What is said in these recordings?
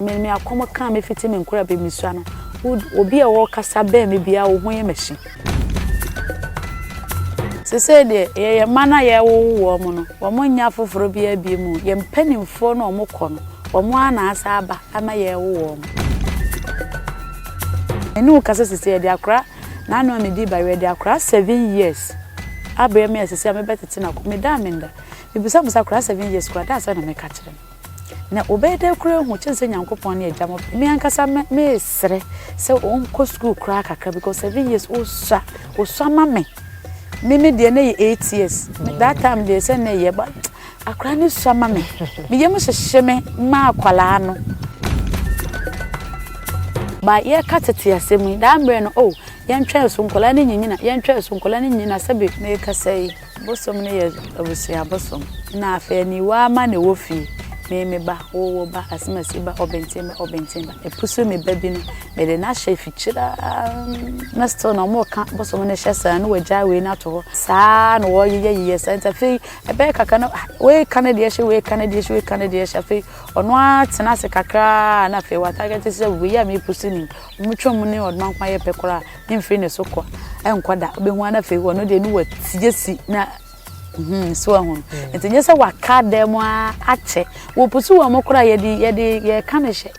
me akomo kan me fiti me nkura be misua no obi a wo kasa be me bia wo ho ye machi se se de ye mana ye wo mo no wo mo nya foforo bia bi mu ye mpanimfo no mo kɔ no wo mo ana asa aba ama ye wo mo enu kasa se se de akra na no me di ba we de akra 7 years abre me se se me betete na ko me da me nda bibusa busa akra 7 years kra da asa na me ka kire na obede kura hu chense nyankopon na ejamo me ankasa me sere se on ko school kura kakra because 7 years o swa mame me de na 8 years that time they say na ye ba akra ni swa mame me yem hyehyeme ma akwala no ba ye katete asemu da mbre no oh ye ntwa so nkola ni nyinyina ye ntwa so nkola ni nyinyina sabe me kasai bosom ne ye abusia bosom na afa ni wa ma ne wo fi me ba wo ba asimasi ba obentemba epusu me ba bi no me de na hye fichira na sto na mo ka bosom ne hye sa na waja we na to sa na wo ye santa fe e be kaka no we kanade hye fe ono atena se kakra na fe watagete se we ya me pusu ni mutwom ne odman kwa ye pekora ni mfiri ne sokwa enkoda obehu na fe wo no de nu watiyesi na so ahun entenye se waka dem a ache wo pusu wo mokora ye kaneshe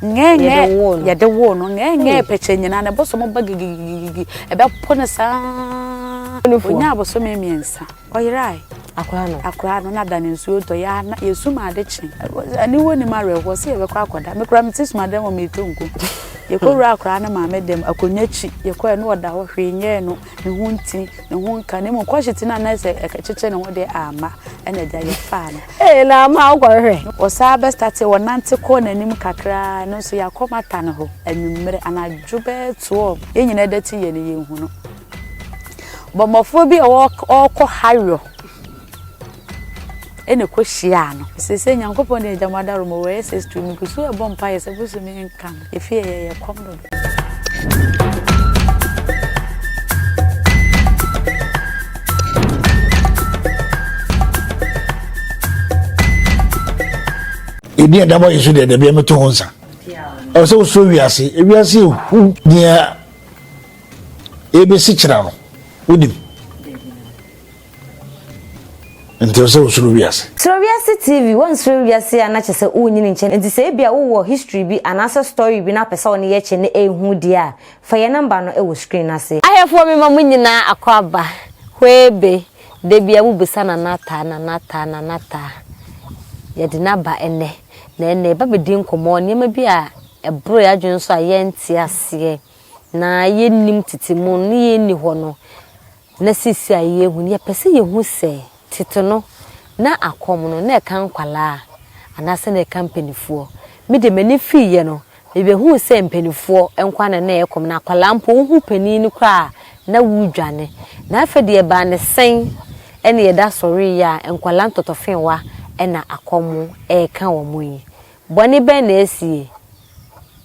ngenge ye de wo no ngenge peche nyina na boso mo bagigigi ebe pone sa onya boso memiensa oyirai akura no na dane nsuo to ya na yesu ma de chi ani woni mare wo se ye be kwa akoda me kura metisu ma dem wo metonko ye ko wura akura na ma medem akonyachi ye ko no oda ho hwenye no ne hunti ne hunka ne mo kwahiti na na se ekechece ne wo de ama ene da ye fa no na ma agware o sa be start wo nante ko na nim kakra no so ya komata ne ho anwumere anadwo be to ye nyina dati ye ne ye hu no bomofo bi o ko hayo ene ko hia no sese nyankopon de jamada romo we SS2 mi kusu e bompa ye se busu mi nkan efie ye kom do edi adabo yesu de be meto honsa o se so wiase ewiase hu dia ebe si kira no udim Until so Srubias. Srubias TV, one Srubias anache se unyini nche. Nti se bia wo history bi anasa story bi na pesa woni ye che ne ehu dia. Fa ye number no e wo screen ase. Ahefo me mamu nyina akwaba. Hwebe de bia bubusa na nata. Ye de naba ene. Na ene ba be din komo nyema bia ebro ya dwun so aye nti ase. Na ye nim titimu ne ye ni ho no. Na sisi aye hu ne pese ye hu se titono na akom no na kan kwala anase na companyfo me de mani fiye no me be hu se mpanifo enkwa na ekom na kwala mpo hu pani ni kwa na wudwane na afede e ba ne sen ene ye da sori ya enkwala ntotofenwa ena akom e kan wo muyi boni be na esie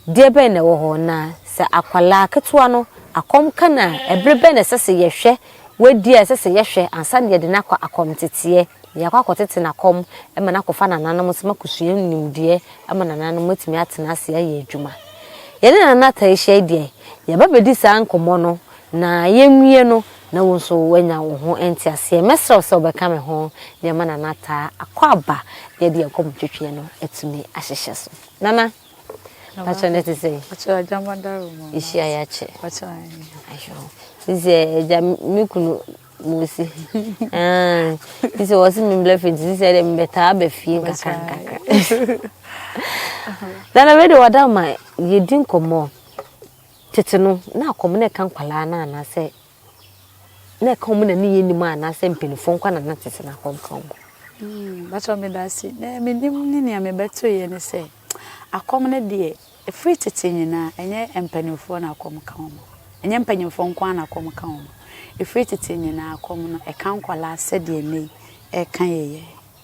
de be na wo ho na se akwala ketua no akom kana ebre be na sese ye hwe wedi asese yehwe ansa ne de nakwa akomtete yakwa akotete na kom ema nakofa na nanom sema kusue nimdie ema na nanom matimi atena ase aye adwuma ye na nata ehye die ye babedi sa nkomo no na yenwie no na wonso wanya wo ho enti ase mesra so be ka me ho ye ma na nata akwaba ye de akom twetwe no etumi ahyehye so nana acho neti sei acho ajamandaro mo ishi ayache acho ayo Dice jamikunu musi dice wasi mimlefe dice de mbeta be fie kakaka dana we de wadama yedin komo teteno na akomo na kan kwala na na se na komo na ni yeni ma na se mpenifo nkwa na tete na komo bacho me dasi na me nim ni ne me beto ye ne se akomo na de free tete nyina enye mpenifo na akomo kan enye mpanyimfo nkwa na akom kan o efiri tete nyina akom no e kan kwala sede nei e kan yeye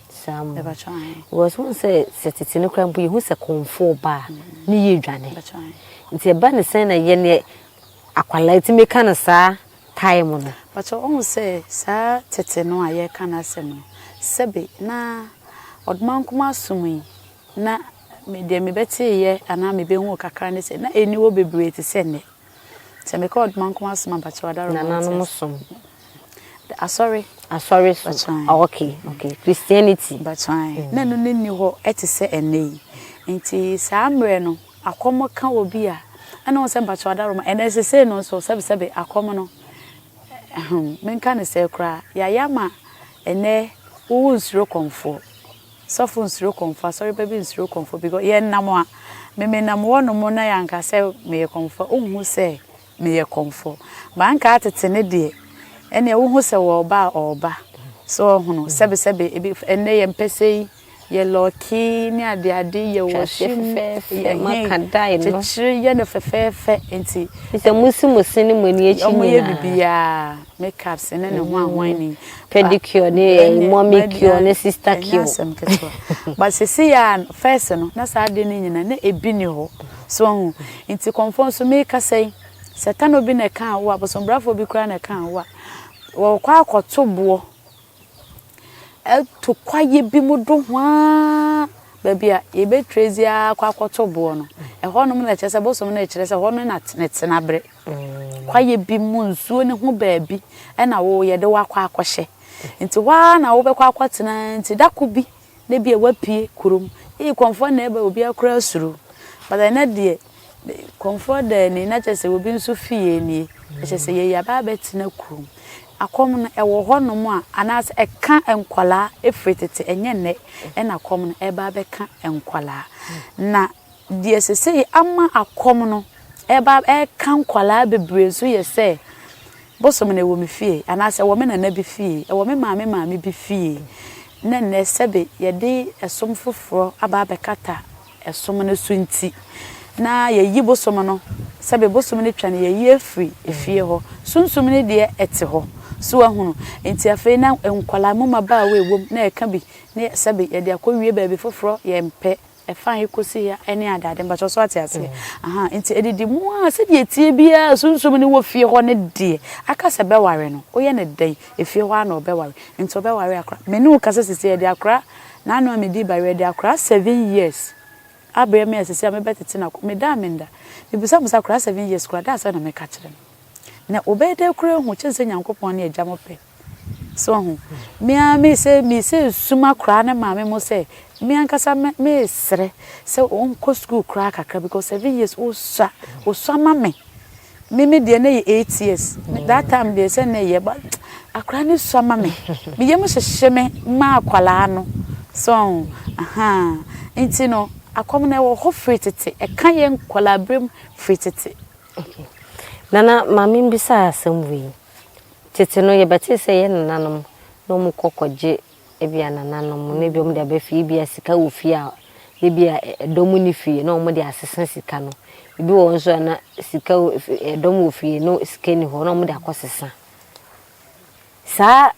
sam e ba chan was one say tete ne krampo ye hu se konfo ba ni ye dwane ba chan nti e ba ne sen na ye ne akwala ti me kan sa time no ba chan on say sa tete no aye kan asem sebe na odman kuma sumi na me de me beti ye ana me be hu kakra ne se na eni wo bebre ti se ne se me called man kuma suma ba chawada nananom som sorry so okay Christianity but fine na no ni ho eti se ene nti samre no akomo ka obi a ana won se ba chawada roma ene se no so sebe akomo no menka ne se kra ya yama ene wo nsuro komfo sofo nsuro komfo sorry baby nsuro komfo because ye nam a me nam wono mo na yanka se me komfo unhu se me komfo ba nka atete ne de ene wo se wo oba so hono sebe ene ye mpese ye loki ni ade ye wo ye makadai no chiri ye ne fefefe enti se musi ni mani echi ni ye bibia makeups ne ne ho ahwan ni pedicure ni mommy cure ni sister cure but se ya first no na sa ade ni nyina na ebi ni ho so ho enti confirm so make say setan obi na kan wo abosombrafo bi kura na kan wo kwa akoto bo to kwaye bi mu do hwa babia ye be trezia kwa akoto bo no honom na chese bosom na chese hono na tena bre kwaye bi mu nsuo ne ho baabi na wo ye de wakwa akohye nti wa na wo be kwa akotena nti dako bi na bi e wapie kurom e konfo na ebe obi akura asuru but na de konfo da ni na chese obi nso fie ni chese ye ya ba betina kurom akom no ewo honom a anas eka enkwala efretete enye ne na akom no eba beka enkwala na die sese ama akom no eba eka enkwala bebre so ye se bosom na wo me fie anas wo me na bi fie wo me maame bi fie na ne sebe ye de esom foforo aba bekata esom no sunti na ye yi bosom no sebe bosom ne twane ye yi afri efie ho sunsum ne de ete ho so ahunu enti afi na enkwala mama ba we wom na eka bi na sebe ye de akowie ba bi foforo ye mpe efan ekosi ya ene adade mba so ate ase aha enti edidi mu a se de tie bia sunsum ne wo fie ho ne de aka se be ware no oye ne den efie ho ana obe ware enti obe ware akra me ne ukase sese ye de akra na anu amedi ba we de akra 7 years abre me sese me betete na me da menda bibisa musa akra 7 years kra da sa na me ka kire na obede kura hu chense nyankopon na eja mope so hu me se suma kura na maame mo se me ankasa me sere se on ko school kura kakra because 7 years o so mame me de na 8 years that time de se na ye ba akra ni so mame me ye mo hyehye me ma akwala no so aha enti no akom na wo ho fritete e kan ye nkwala brem fritete okay nana mami mbisa asemwe tete no ye bete se ye nananom no mu kokoje ebia nananom ne bi om de abafi bia sika ofi a ne bia edomu ni fie no mo de asesen sika no bi wo nso na sika edomu ofi no sika ni ho no mo de akosesa sa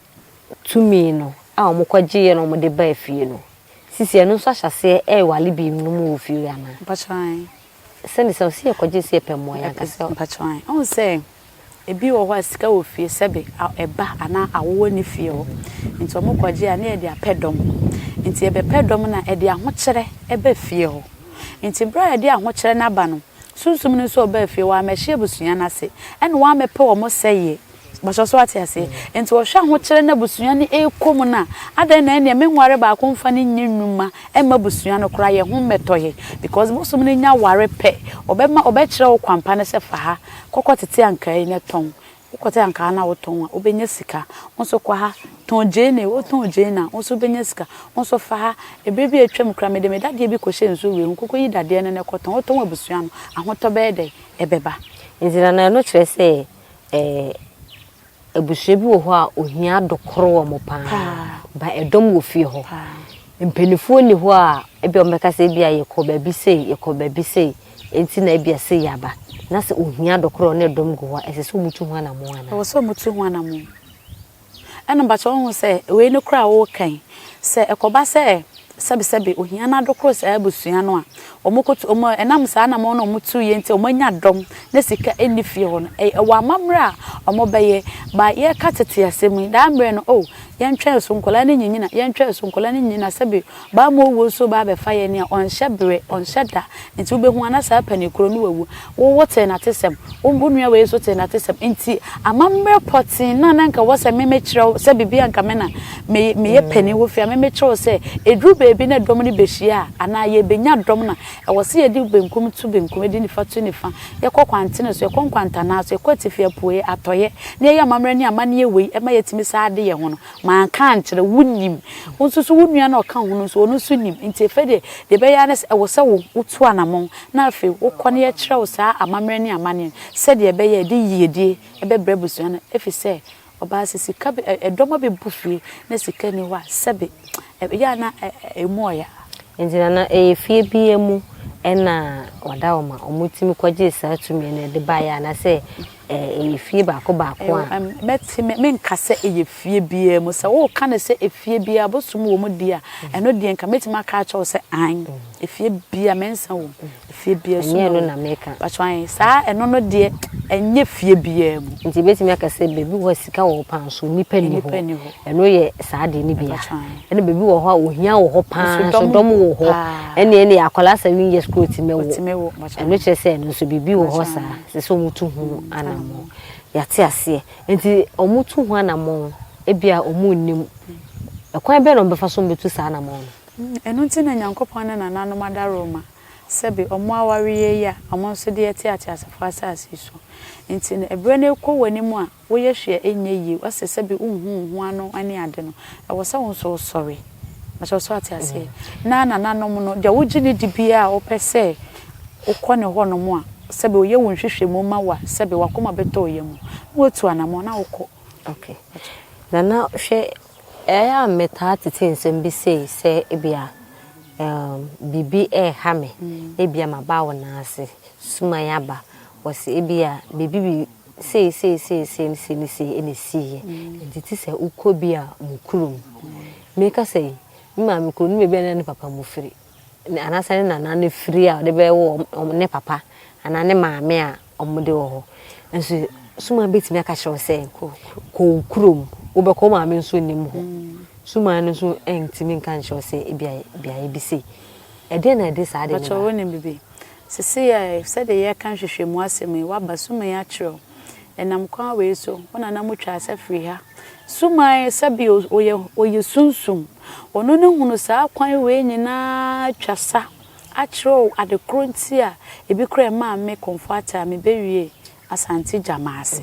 tumi no a mo kwaje ye no mo de ba fie no sisi no so ahyase wale bi no mu ofi ana mpatwan send so see kwaje se pemo ya kasa mpatwan on say ebi wo ho sika wo fie sebe eba ana awo ni fie ho nti omo kwaje ana e de apedom nti ebe pedom na e de ahokere ebe fie ho nti bra e de ahokere na ba no sunsum ni so ba fie wa mehye busua na se ene wa mepe wo mo seye basho so ate ase nti wo hwa ahokere na busua ni ekom na adan na ene menware ba akomfa ni nyinuma ema busua no kra ye ho metoye because bosum ni nya ware pe obema obekire wo kwampa ne se fa ha kokotete ankai ne ton kokote anka na wo ton a obenya sika onso kwa ha ton jene wo ton jene na onso benya sika onso fa ha ebrebi atwam kra me de medade bi ko hye nso we nkoko yi dade ne koton wo ton abusua no ahoto be de ebeba nzira na no kire se abusua bi wo ho a ohia dokoro wo mo pa ba edom wo fie ho mpenifuo ni ho a ebi omeka se bia ye ko ba bi sei enti na bia se yaba na se ohia dokoro ne dom go wa ese so mutu ho na mo ana wo so mutu ho na mo ena ba cho ho se we ne kra wo kan se ekoba se sebe ohia na dokoro se abusua no a omokotu omo enam sa na mo no mutu ye enti omanya dom na sika eni fie ho no wa mamra omo beye ba ye katete asemi da mbre no yɛntwɛ so nkola ne nyina yɛntwɛ so nkola ne nyina sɛbe ba mo wo so ba be fa ye ne onhye bere onhye da nti wo be hu ana sa pani kro no wawu wo wote na tesem wo nua we so te na tesem nti amamre potin na nka wo se meme kyerɛw sɛ bibia nka me na me ye pani wo fia meme kyerɛw sɛ edru beebi na dom ne behia ana ye benya dom na ɛwɔ se ye di benkum tu benkum edi nifa tu nifa ye kɔ kwantene so ye kɔ kwanta na so ye kɔ tifia poe atoye ne ye amamre ne amane ye wei ema ye timi sa ade ye ho no man kan kyerɛ wunim wonsusu wunua na ɔka ho no so ono so nim nti efede de be ya na ɛwɔ se wo utu anamon na afi wo kɔ ne ye kyerɛw sa amamre ne amane sɛ de be ye di yiedie ebe brebusu na efi sɛ oba sika edomo be bufie na sika ni wa sebe ya na emu oya enjina na efie bi emu ena wada oma omutimi kwaje sa tumi na de ba ya na se efie baako a meti me nkase efie bi emu se wo ka na se efie bi abosum wo mu dia eno die nka meti maka cha wo se an efie bi a mensa wo efie bi asu eno na meka batwan sa eno no de enye fie bi emu nti beti maka se bebi wo sika wo panso nipa ni ho eno ye sa de ni bia eno bebi wo ho a ohia wo ho pan so dom wo ho ene akola 7 years ko ti mewo eno che se eno so bibi wo ho sa se so mutu hu anamo yate ase nti omutu hu anamo ebia omunnim ekwan be no befa so betu sa anamo eno nti na nyankopon na nanano madaroma sebe omo awariye ya omo so de yate asefo asase so nti na ebre na ekọ wani mu a wo ye hwe enye yi wase sebe unhu ano ani ade no ewo se won so sorry macho so ate ase na nanom no de wo gini dibia a opese ukọ ne ho no mu a sebe oye won hwehwe mu ma wa sebe wakoma beto oye mu wotu anamo na ukọ okay na hwe eya meta tete nsem bi se ebia bibi hame ebia mabawo na ase suma yaba wose ebia bibi say enesi nditi se ukobia mukurum meka say mma mekuru me bia na papa mu firi anasa na na firi a de be wo ne papa ana ne maame a omde wo ho nso suma betimi aka hyew se ko kurum wo be ko maame nso nim ho suma no so entimi nka hyew se bia ebisi ede na ede sa ade ne bacho ne bibi sisi ya said ye kan hwehwemu asemi wa basuma ya kyerɛ enam kwa we so ona na mutwa asafri ha suma sabi oye sunsum ono ne hunu sa kwan we nyina twasa a kyerɛ ade kronti a ebi kra ma me comforta me bewie asante jamaase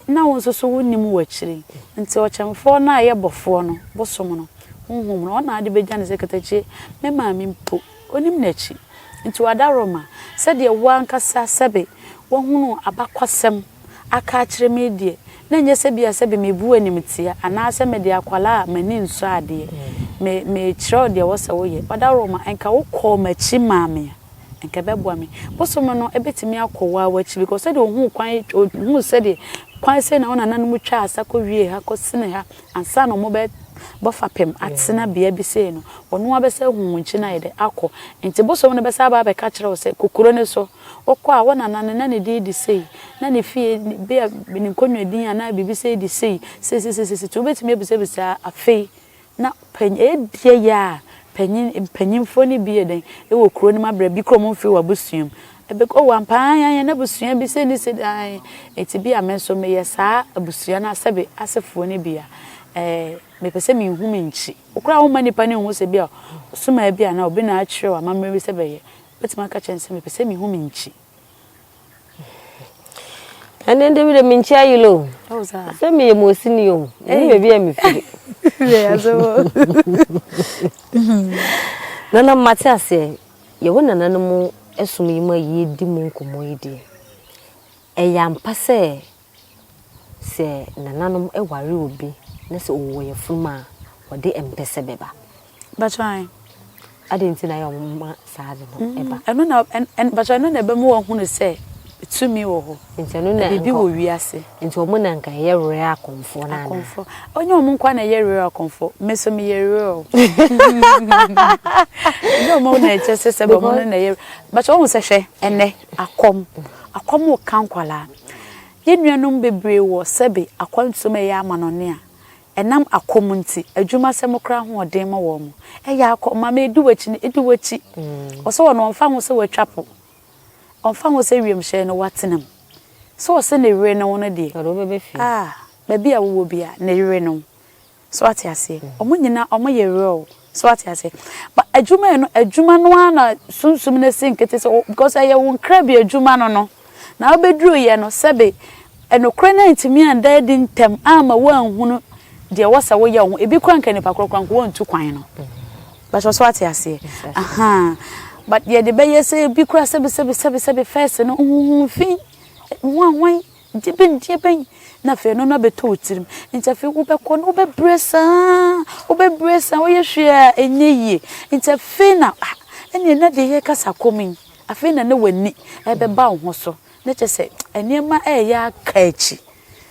na won so wonim wakyiri nti okyemfo na ye bofo no bosom no honhom no ona ade begya ne sekatachi me ma me mpo onim nachi nti wadaroma said ye wankasa sebe wohunu abakwasem aka kyerɛ me die na nye sebia sebe mebu animtia ana se me de akwala mani nso ade me kyerɛ de wo se wo ye wadaroma enka wo kɔ machi maame enka beboa me bosom no ebetimi akɔwa wachi because said ohun kwan ohun said kwan se na ona nanu twa asakɔ wie ha kɔ sene ha ansa no mo be bofapem atena bia bi sei no ono abese hunwunchi na yede akọ nti bosom no besa ba be ka kyerɛ wo se kokoro ne so okọ a wona nane na ne di sei na ne fie bia ni nkonwa din ana bibi sei di sei se to betimi ebisa afei na edie ya panyimfo ni bi eden e wo kuro ni mabra bi kro mo mfi wa busuam ebe ko wampa ya na busuam bi sei ni se ai eti bi amenso me yesa abusua na sebe asefo ni bia me pese mi hu me nchi okra wo mani pa ne hu se bia suma bia na obi na a kyerɛ wa mamre bi se beye betima ka kyɛnse me pese mi hu me nchi ane ndebe mi nchi ayilo se mi ye mosini yo ni be bia mi firi ya zo nana matiase ye wona nanum esum yima ye di mu nkomo yidi eyampa se nananum eware obi nese owo ye fuma ode empese beba batwan adenti na yo ma saade no eba eno na batwan no na ebe mu wo hunu se tumi wo ho nti eno na bibi wo wiase nti omo na nka ye rere akomfo na akomfo onye omo nkwa na ye rere akomfo meso me ye rere o no mo na eche se be mo na ye batwan wo se hwe ene akom kankwala ye nuanum bebre wo sebe akwantum ye amanone a enam akomunti adwuma sem kra ho odin ma wo mo eya akoma me eduwachi oso wo no mfa ho se watwapo onfa ho se wiem hye no watenam so wo se ne were no no de ba bia wo bia ne were no so ati ase omo nyina omo ye were so ati ase but adwuma no ana sunsum na sinkete so because aye won kra bia adwuma no na obeduru ye no sebe enokra na ntimi anda di ntem ama wanhunu de wasa wo ye ho ebi kwanka ni pakrokranko won tu kwan no but so ati ase aha but ye de be ye say ebi kra sebe first no fi wan jibin na fe no na beto otirim ntafe wo be ko no wo be bresa wo ye hwe enye ntafe na ene na de ye kasa komin afe na wani ebe ba ho so na chese enema ya kachi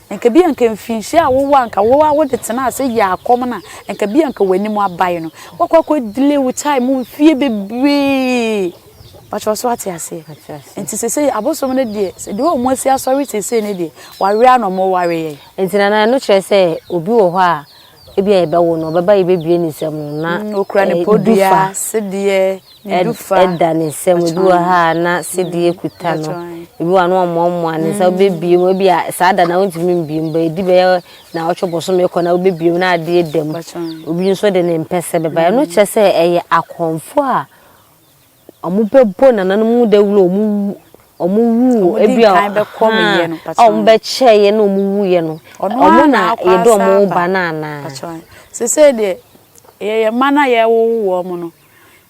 enka bi anka mfinhye a wo anka wo de tena ase ya akom na enka bi anka wani mu abaye no wakwa delay with time mfie bebre pacho so ati ase enti sese abosom ne de se de o mo asi asori sese ne de ware anomo ware ye enti na no kire se obi wo ho a ebi ebe wo no beba ebebie ni sem na okura ne podua sedie ni dufa edda ni sem obi wo ha na sedie kuta no ebi wa no omo ane se obebie mo ebi a sada na wontimi mbie mba edi be na ochoboso me ko na obebie na ade edem obi nso de ne mpese beba no kire se eye akonfo a omubebo na nanu dawulo omu ebi a be komiye no ombe cheye no omu ye no omu na yedo omu banana sese de ye mana ye wo mu no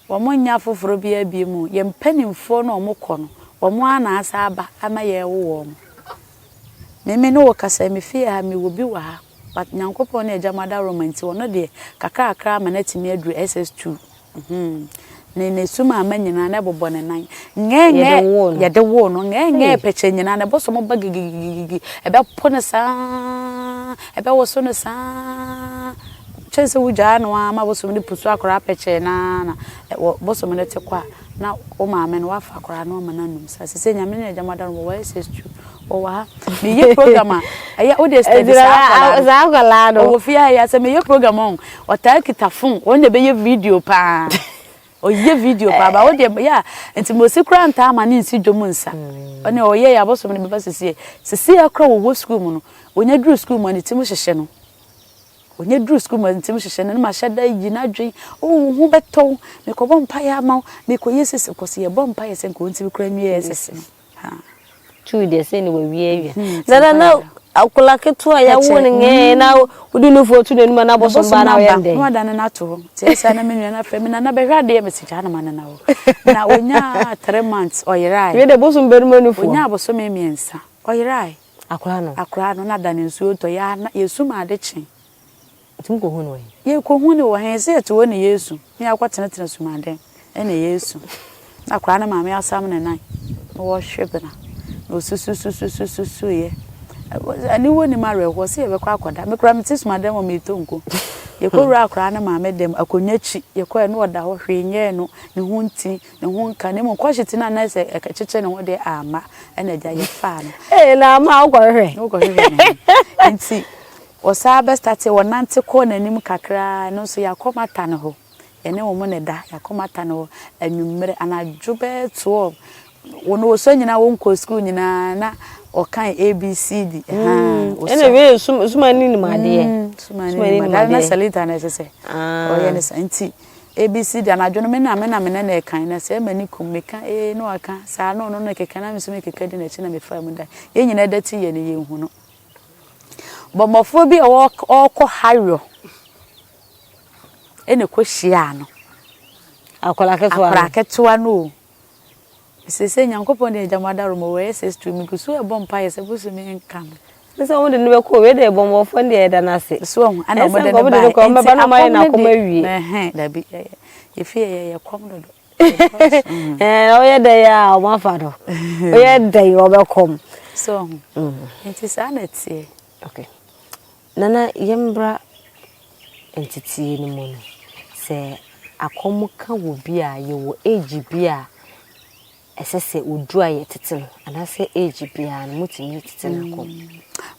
wo mo nya foforo bia bi mu ye mpanimfo no omu kɔ no wo mo ana asa aba ama ye wo mu meme no kasa me fie ha me wo bi wa ha but nyankopɔ na ejamada romanti wo no de kakra manatimi adru SS2 ne suma amanyina na bobo ne nan ngenge ye de wo no ngenge peche nyina na boso mo bagigigi ebe pone sa ebe wo so no sa chese wuja no ama boso mo ni pusu akora peche na boso mo ne te kwa na o ma ame no wafa akora no ma nanum sa sese nyame ne jamada no wo SS2 o wa me ye program aya o de study sa akora no o fia ya se me ye program on o ta kitafon o ne be ye video pa oye video baba o de ya enti mo sikura nta ama ni nsi dwomu nsa one oye ya boso me beba sisi akra wo school mu no onya dru school mu ani timu hyehye no onya dru school mu ani timu hyehye no ma hyeda yi na dwen o hu beto me ko bompa ya ma me ko yeses ko se ye bompa ye sen ko nti kura mi yeses ha tu de se ni we wie na akula ketu a ya woni nge na udi no fotu de numa na boso ba na yende no ada na to ti esa na menua na frame na behwa de message na man na wo na onya 3 months oyirai we de boso mberu manufo onya boso memiensa oyirai akura no na da ne nsuo to ya na yesu ma de chen tim ko hu no ye ko hu ne wo hen se to woni yesu ni akwatena tena suma den ene yesu akura na ma me asam ne nan wo hwebena no susu ye ani woni mare ho se be kwa akoda me kura meti suma dem o me tonko ye ko wura akura na ma me dem akonyachi ye ko no oda ho hwenye no ne ho nti ne ho nka ne mo kwahiti na na se ekachece ne ho de ama ena ja ye fa no na ma ogorhwe nti o sa be start wo nante ko na nim kakra no so ya komata ne ho ene wo mo ne da ya komata ne ho anwummere anadwo be to wono so nyina wo nko school nyina na okan ABCD ene we suma ni ma de suma ni ma na salita na sese oye ne santi ABCD anadwo no me na na kan na se mani kum me kan no aka sa no keka na me so me keka di na chi na me fa mu da ye nyina dati ye ne ye hu no bomofo bi okọ hayo ene ko hia no akola ketua no sese nyankopon de jamada romo we SS2 mi kusu e bompa ye se busu mi nkam sese won de ne be ko we de bomofo de da na se so ana mo de ba ko me ba na mai na ko ma wi da bi ye fi ye kom do o ye de ya o ma fa do o ye de o be kom so nti sa na tie okay nana yembra entity ni mo se akomu ka wo bi a ye wo age bi a esese odua ye tete no anase age bia no mutimi tete na kom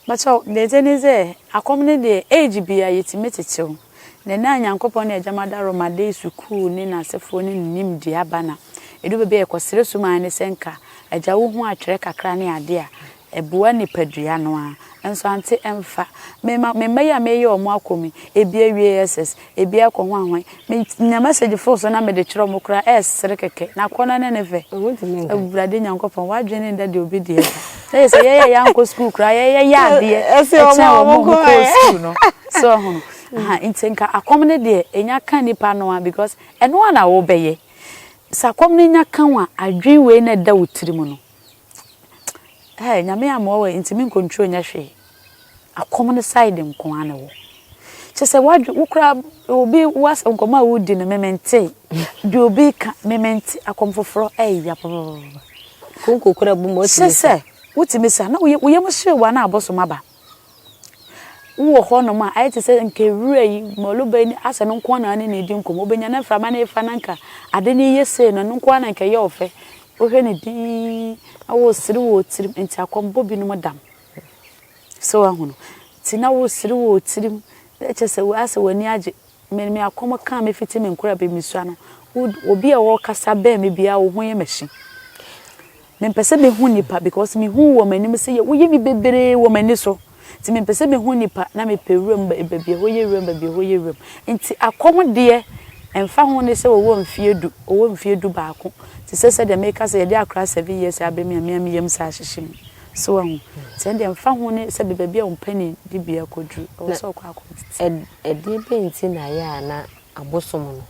But so the thing is accommodate the age be a yetimetetew. Na na Nyankopon na Ejamada Romade school ni na asefo ni nim dia bana. Edu be ekosere suma ne senka. Eja wo hu atwere kakra ne ade a ebua ni padua no a. Enso ante emfa. Me ya me omo akomi. Ebi awie SS, ebi akọ ho na message force na me de kire omo kra sere keke. Na kona ne nefe. Eburade Nyankopon wadwene nda de obi de. Say ye yanko school kra ye ya de. Ese omo ko school no. So intenka akomne de enya kan nipa no because eno na wo beye sakomne nya kan wa adwen we na da wutirimu no nyame amo we intimi control nya hwe akomne side nko ana wo chese wadwe wukra obi was nkoma wudi no memente de obi ka memente akomfoforo ya papa konko kura bu mo chese wutimi sa na wo yem hwe wa na aboso maba wo ho no ma ayete se nke wura yi moluba ni asa no nko na ne di nkom obenya na frama na efa nanka ade ni yese no nko na nke ye ofe ohwe ne di awo siri wo tirim enti akombo bi no modam so ahono ti na wo siri wo tirim echese wo asa wani age me akomo kan me fiti me nkura be misua no obi a wo kasa be me bia wo ho ye machi me pese me hu nipa because me hu wo mani me se ye wo ye mi bebere wo mani so ti me pese me hu nipa na me pewuram bebia ho ye wuram bebia ho ye wuram nti akom de emfa ho ne se wo mfie du baako ti se de make say de akra 7 years abemi ame yem sa hyehim so ho ti de emfa ho ne se bebia ompani di bia kodru o so kwa akoti e de be nti na ya na abosom no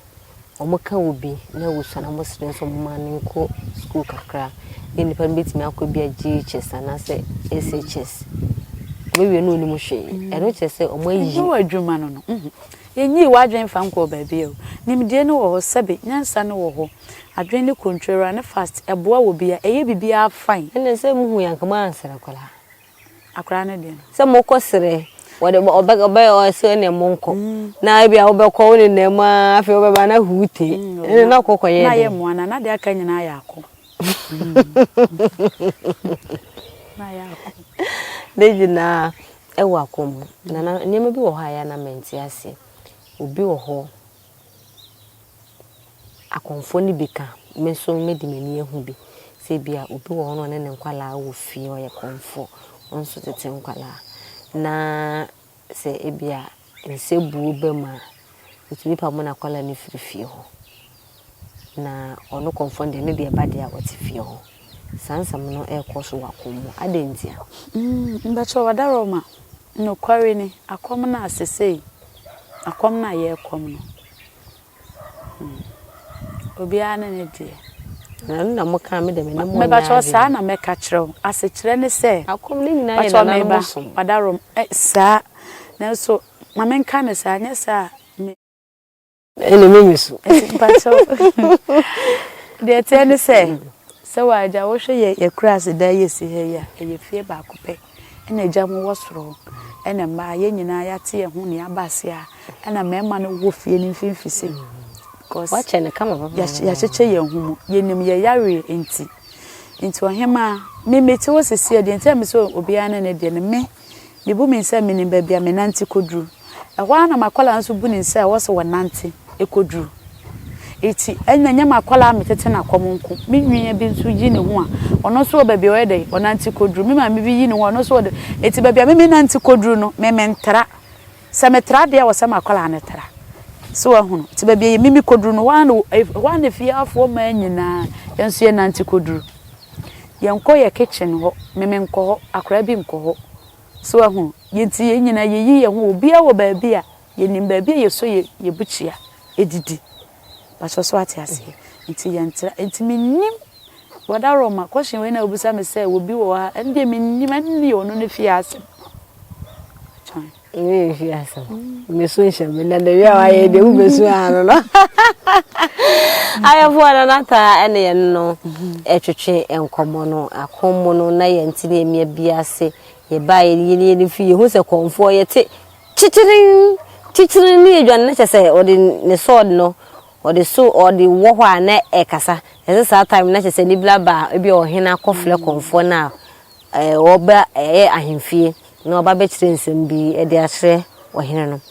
omoka obi na wusana mosre so mane ko school kakra ni nipa betimi akobia GHS na se SHS we no ni mo hwe eno chese omo yi no adwuma no no yenyi wadwen fa nko baabia o nimdie no wo sebe nyansa no wo ho adwen ni controller na fast eboa wo bia eye bibia fine ene se mu hu yankama ansere kola akra na de se mo kosere wode obe o se ne mo nko na bia obe ko woni na ma afi obe ba na hute ene na kokoye na ye mo ana na de aka nyina ya akọ na ya akọ deji na ewa akom na nyema bi wo ha ya na menti ase obi wo ho akomfo ni bika meso medi mani ehu bi se bia obi wo ho no ne nkwala wo fie o ye komfo onso tete nkwala na se ebia nse bu be ma otumi pa mo na kwala ni fie ho na ono komfo de ne de ba de a wote fie ho sansam no ekoso wakomo adentia mbacho wadaroma no kware ni akom na asese akom na ye kom no obi ana ne die na mo kan me de me na mo mbacho sa na meka kire ase kire ne se akom ni nyina ye na na mo wadarom sa na so mamenka ne sa nya sa ene memisu mbacho de tene se so waja wo hwe ye kras da yesi he ya ye fie ba kope ena gya mo wosoro ena ma ye nyina ya te ye ho ne abase a ena mema no wo fie ni mfimfise because wache ne kama baba ya cheche ye hu ye nim ye yare enti ohema me meti wo sisi de enti me so obi ana ne de ne me bu me nsa me ni ba bia me nanti kodru ehwa na makola nso bu ni nsa wo so wonante ekodru eti enya makola metete na komonko me nwia bi nso yi ne ho a ono so ba bia we de onanti kodru me ma me bi yi ne ho ono so de eti ba bia me nanti kodru no me mentra se metra de wo se makola ne tra so ahunu eti ba bia ye mimi kodru no wa na fie afo ma nyina yenso ye nanti kodru yenko ye kitchen ho me menko ho akra bi nko ho so ahunu yenti ye nyina ye yi ye ho obi a wo ba bia ye nim ba bia ye so ye buchia edidi so ati ase nti yentra nti minnim wadaroma question we na obusa me say obi wo ha ende minnim ande ono ne fie ase ni fie ase me so nche me na de ya wa ye de ubesu anu no ayefo na nata ene ye no etwetwe enkomo no akomo no na ye nti na emia bi ase ye ba ye ni fie hu se konfo ye te titirin ni edwan na chese odi ne sword no odi so odi wo hwa na ekasa ese sa time na chese ni blaba ebi ohena kofle konfo na oba ahemfie na oba be kire nsem bi e de ahye ohene no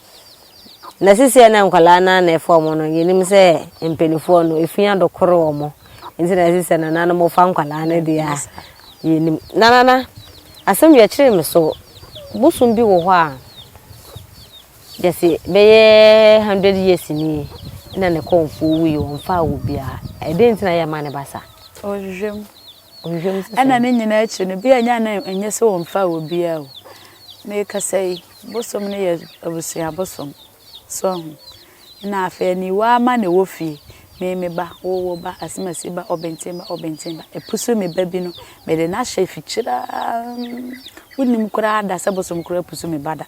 na sisi na nkwala na efo mo no yenim se empenifo no efia dokoro omo nti na sisi na mo fa nkwala na de a yenim na asem ye kire me so busum bi wo ho a yesi beye 100 years ni na ne konfo wi won fa wo bia e de nti na ya ma ne basa ojwem ana ne nyina achi no bia nya na enye se won fa wo bia o me ka sei bosom ne ye abusia bosom so na afa ni wa ma ne wo fie me ba wo ba asimasi ba obentemba epusu me ba bi no me de na hye fichira wonim kura da sabosom kura pusu me bada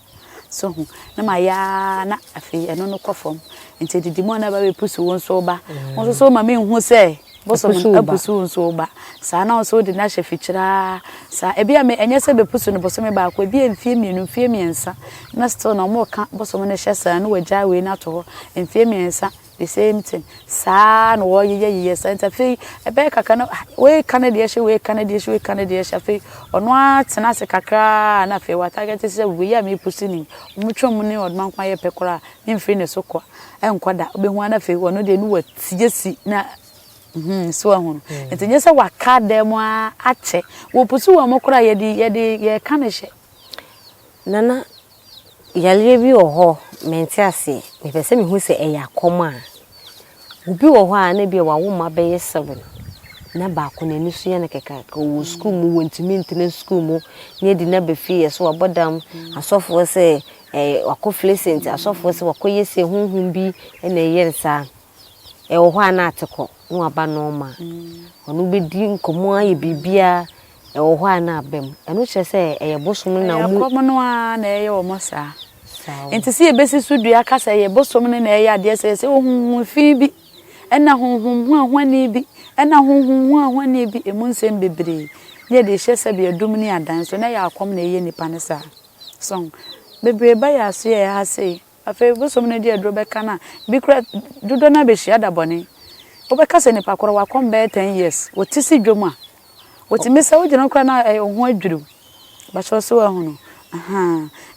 so na ma ya na afi eno no kofom enti didimo na ba be pusu won so ba won so ma me hu se bosom apusu won so ba sa na so de na hye fichira sa e bia me enye se be pusu no bosom ba kwa bia mfie mienu mfie miensa na still na mo ka bosom ne hye sa na wagya we na to mfie miensa the same thing sa no wo ye santa fe e be kaka no we Canada she we Canada she fe ono atena se kakra na fe wa target se we ya me pusini mutwom ne odman kwa ye pekora me mfiri ne sokwa enkoda obehu na fe wono de no watiyesi na so ahun entenye se waka dem a ache wo pusu wo mokora ye kaneshe nana yale bi oho menti ase me pese me hu se eya koma ubi oho a na bi wa wo ma be 7 na ba ko na nisu ye na keka ko school mu wontimi ntene school mu ne di na be fie so abodam asofo se wako flecent asofo se wako yese hunhun bi na ye nsa oho a na ateko no aba no ma onu be di nkomo aye bibia oho a na abem eno che se bosom na mu akomo no a na ye wo mosa enti se ebesi sudu aka se ye bosom ne na ye ade se ohun fi bi ena honhom hu ahwani bi ena honhom hu ahwani bi emunsem bebre ne de hye se be adum ni adan so na ya akom na ye nipa ne sa so bebre ba ya so ye ha sei afa bosom ne de adro be kana bi kura dudo na be hia da bone obeka se nipa koro wakom be 10 years wotisi dwom a wotimisa wogina kura na ho adwuru ba so so ahunu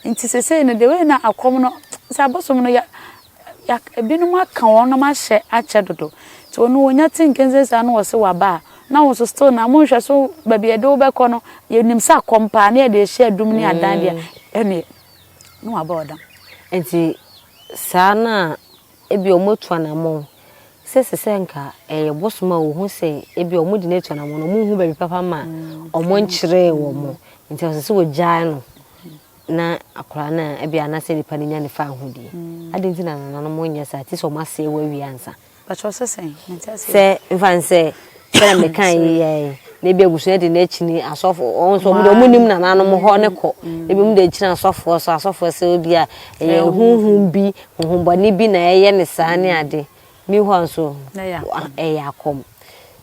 nti sese no de we na akom no sa bosom no ya ebinum aka won no ma hye ache dodo ti onu wonya tinkenze sa no wose waba na wo so still na mo hwe so ba bi ede wo be ko no ye nim sa kompa na ye de hye adum ni adan dia ene no waba odam enti sana ebi omotu anamo sese nka bosom a wo hu se ebi omudi na tu anamo no mo hu ba bi papa ma omo nkyere wo mo nti sese wo gyaa no na akora na ebi anase nipa nya ne fa ahudie adenti na nana mo nya sa ti so mase wa wi ansa ba cho sesen mentase se mfanse se me kan ye na ebi agusu de na chini asofo on so mo nim na nana mo ho ne ko ebi mo de chini asofo so asofo se obi a hunhun bi hunbani bi na ye ne sa ne ade mi ho anso na ya yakom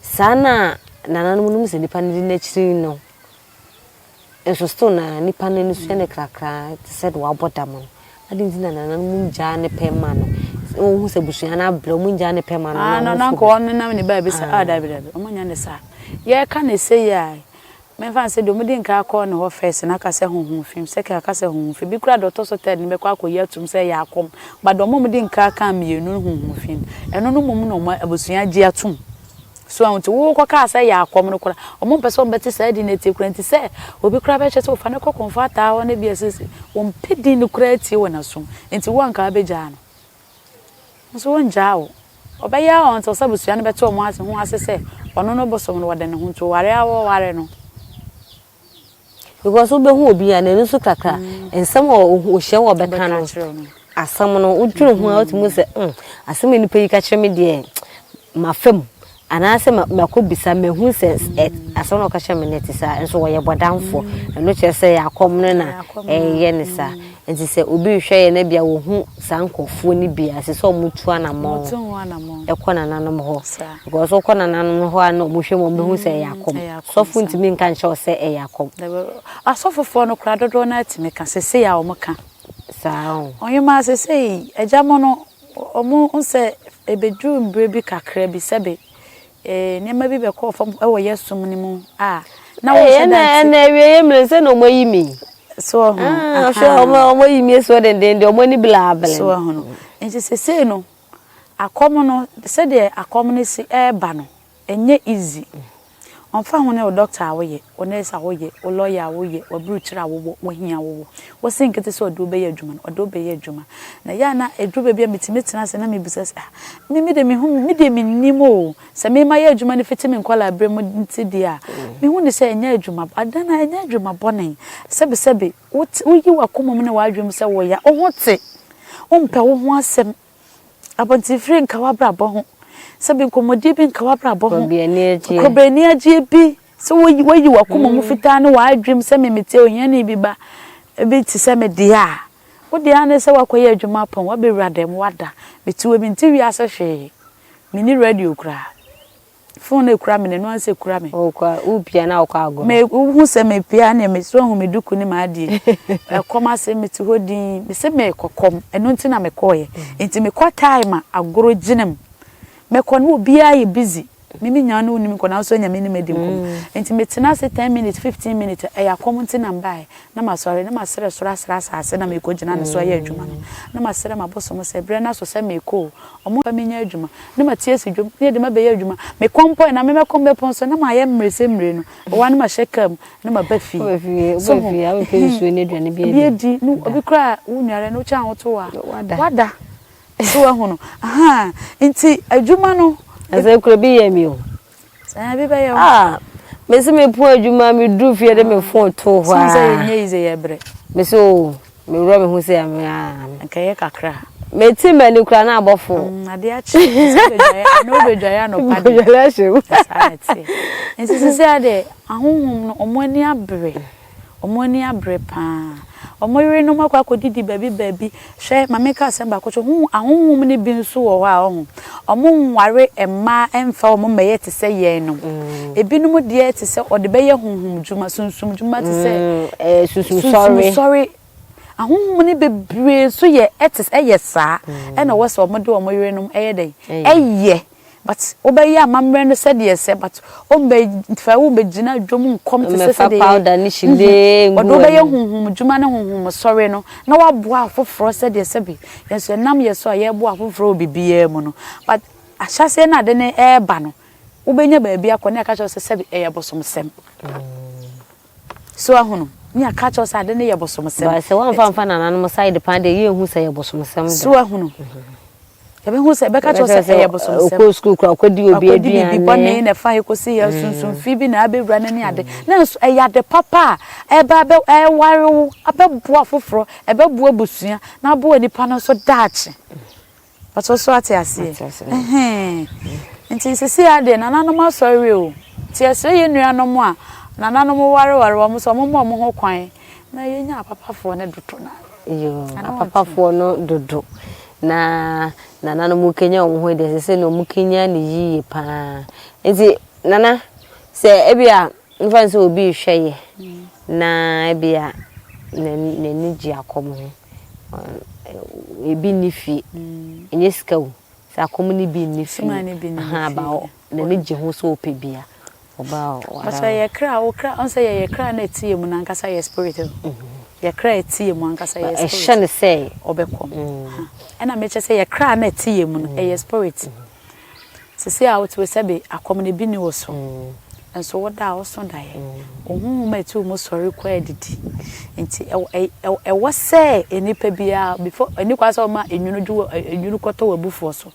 sana nana mo num se nipa ne na chiri no enso sto na nipa ne nu se ne krakra said wa bodam adinti na nana mu nja ne pema no o hu se busua na blo mu nja ne pema no na ko on na ne ba bi sa da bi da o nya ne sa ye ka ne se ya me fa se do mu din ka ko ne ho first na ka se honhon film se ka se honhon film bi kura doctor so ted ne be kwa akoyi atum se ya akom ba do mu din ka mienu honhon film eno no mu no abusua gi atum so anti wo kwa ka say ya akom no kura omo pese on beti say di na tie kura nti say obi kura be chese ofa ne ko comfort a wona bi asisi won pedi no kura tie wona so nti wo anka be ja no so won ja wo obaya on to sabusua ne beto omo ase ho ase say ono no bosom no wade ne ho to ware awo ware no because obe hu obi a na nsu kakra ensem o hye wo beka no asam no udwuru ho a otimu say asem ni pe yi ka kire me de mafam anase makobisa mehu se asono ka hye me net sa enso wo ye bodamfo no kire se yakom no na ye ne sa enti se obi hwe ye na bia wo hu sankofo ni bia se so mutu anamo ekona nanom ho because okona nanom ho ana mo hwe mo mehu se yakom sofo ntimi nka nche se yakom asofofo no kra dodo na atime ka se ya o mka sa onye ma se ejamo no omo nse ebedu mbre bi kakra bi sebe nema bi be ko fam e wo yesum ni mu na wo se na ewie ye mrense no moyimi so omo yimie so den omo ni bla bla so hono nti sese no akom no se de akom no si eba no enye easy onfa ho ne o doctor awoye o nurse awoye o lawyer awoye o bruchira awowo wo hia awowo wo sinkete so do be ye adwuma no do be ye adwuma na ya na edru be bia metimetina se na mebisa me de me hu me de me nimo se me ma ye adwuma ne fiti me nkola abre mu nti dia me hu ne se enya adwuma adana enya adwuma bonen sebe wo yi wakomom ne wa adwum se wo ya o hote o mpe wo ho asem abonti free nka wa bra bo ho sabi komodi bi nka wa bra bo ho kobani agie bi so wo yi wakomom fita ne wa adwum se memete ohia ne bi ba bi ti se me dia wo dia ne se wakoye adwuma pon wa be radem wada betiwe bi nti wi ase hwe mini radio kra phone e kra me ne no anse kra me o kwa upia na o kwa ago me hu se me pia ne me so hu me duku ni ma adie e koma se me ti hodin me se me kokom eno nti na me koye nti me kwa time agoro ginem me kono obi aye busy mimi nya no ni me kona so nya me ni medim nti me tina se 10 minutes 15 minutes e ya kom nti na mbae na ma sori na ma sere sora ase na me ko gina ne so aye adwuma no na ma sere ma boso mo se bre na so se me ko omo pa me nya adwuma na ma tie se dwom ne de ma be ye adwuma me kompo na me kombe ponso na ma ye mrese mre no wa na ma shekam na ma ba fi so awu pe su ne aduane bi di no obi kra unware no cha hoto wa wada so ahono aha nti adwuma no ase kura bi ye mi o sa bi ba ye me se me pu adwuma me du fie de me fon to ho a se nye ize ye bre me so me ro me hu se am nka ye kakra me ti me ni kura na abofo ade a chi no be dwaya no padi bejaya shewu society nsi se ade ahonhom no omoni abre pa omoyire no makwa kodidi baby hwe mameka asemba kocho hu ahonhom ne bi nso wo ho a ho omonware emma emfa omomeye te se ye no ebinum de te se ode be ye honhom djuma sunsum djuma te se susum sorry ahonhom ne bebre so ye etes eye saa e na wo se omode omoyire no eye den eye but obey amamre no said yes but ombe fa wo begina dwom nkom te se de powder ni shinde ngu obey honhom djuma ne honhom sorry no na waboa afoforo said yes be yenso nam yeso aye boa afoforo bibia mu no but ahyase na de ne eba no obenya ba bia kone aka cho se sabi eye bosom sem so ahono ni aka cho se ade ne ye bosom sem ba se wan fa na nanom side pan de ye hu se ye bosom sem so ahono ebe hu se beka cho se eye bosom sem ko school kra kwadi obi aduan bi bonne na fa ko se ya sunsun fi bi na abewura na ni ade na so eye ade papa eba be ware abebo afoforo ebe bo abusua na bo nipa no so daache but so ate ase nti sisi ade na nanom asori o ti ase ye nuanom a na nanom ware wo mo so mo ho kwan na ye nya papafo ne dodo na yo papafo no dodo na nana mu Kenya wo ho de se no mu Kenya ni yiye pa enti nana se ebia nfa se obi hweye na ebia na ni ji akom ho ebi ni fi enye sika wo se akom ni bi ni fi ha ba na ni ji ho so opebia oba wala ye kra o kra on se ye kra na tie mu na nkasa ye spirit ye kra tie mu nkasa ye spirit e shane say obekom ena meche say ye kra na tie mu no ye spirit sisi a wotu sebe akom ne bi ni wo so enso woda wo so da ye ohun ma ti mo sori kwa edidi nti e wo say enipa bia before eni kwa so ma enwunu koto wabufu so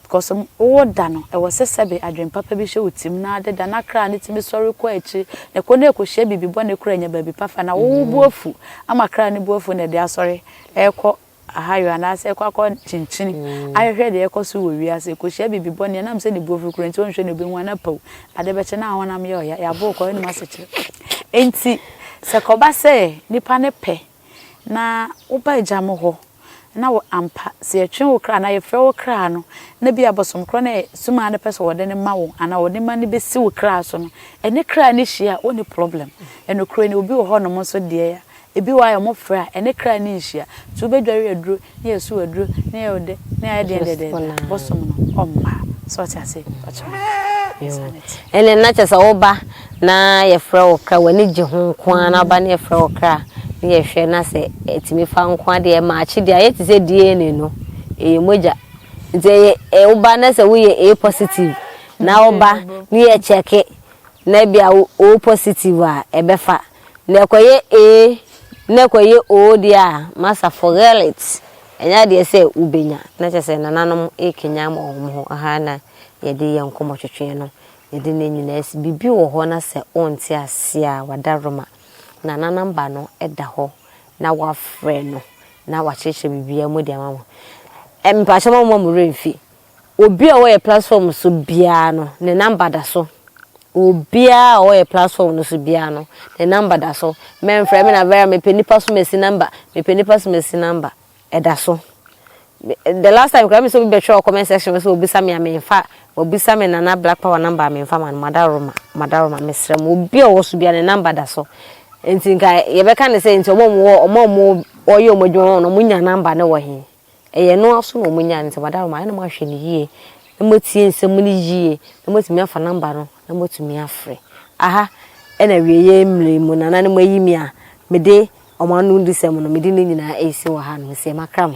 because woda no e wo sebe adwen papa bi hwe utim na ade da na kra ne timi sori kwa echi ne ko na ekohye bibibo ne kra nya baby pafa na wo buafu ama kra ne buafu ne de asori eko ahayo anase kwakọ chinchin ahwehwe de ekoso wo wiase ko hia bibibo ne nam se ne buofu kro nti onhwe ne obi nwa na paw ade beche na ahonam ye ya bo ko ni maseche enti se ko ba se nipa ne pe na uba ejamo ho na wo ampa se etwe wo kra na ye fre wo kra no na bia bosom kro na suma ne pese wo de ne ma wo ana wo de ma ne besi wo kra so no ene kra ne hia oni problem eno kro ne obi wo ho no mo so de ya ebi wa ya mo fra ene kra ni nhia tu bedware aduro na yesu aduro na ye ode na ye de bosom no omma so ti ase pacho ene na chesa oba na ye fra okra wani je ho kwa na ba na ye fra okra ye hwe na se etimi fa nkwa de ma achi de ayeti se DNA no moja nze oba na se we A positive na oba ni ye check na bia O positive a ebefa na ekoye A na ekoye O dia masa forget it enya de se ubenya na che se nananom ekenya ma ho aha na ye de ye nkomo twetwe no ye de nyina esi bibi wo ho na se onti ase a wadaroma na namba no eda ho na wa frɛ no na wa cheche bibia mu dia mama empa chama mu remfi obi a wo ye platform so bia no ne namba da so obia wo ye platform no so bia no ne namba da so men frɛ me na vera me penipa so mesi namba me penipa so mesi namba eda so the last time I so be sure comment section so obisa me amemfa obisa me na black power number amemfa man madaroma mesrem obi a wo so bia ne namba da so enti nka ye be kan say enti omo oyo modwo no munya namba ne wo he eye no aso no munya nti madaroma na ma hwe ne yie na motie nsem ne yie na motumi afa namba no na motumi afre aha ena wieye mre mu na na mo yimi a mede omanu ndisem no mede ne nyina esi wo ha no se makram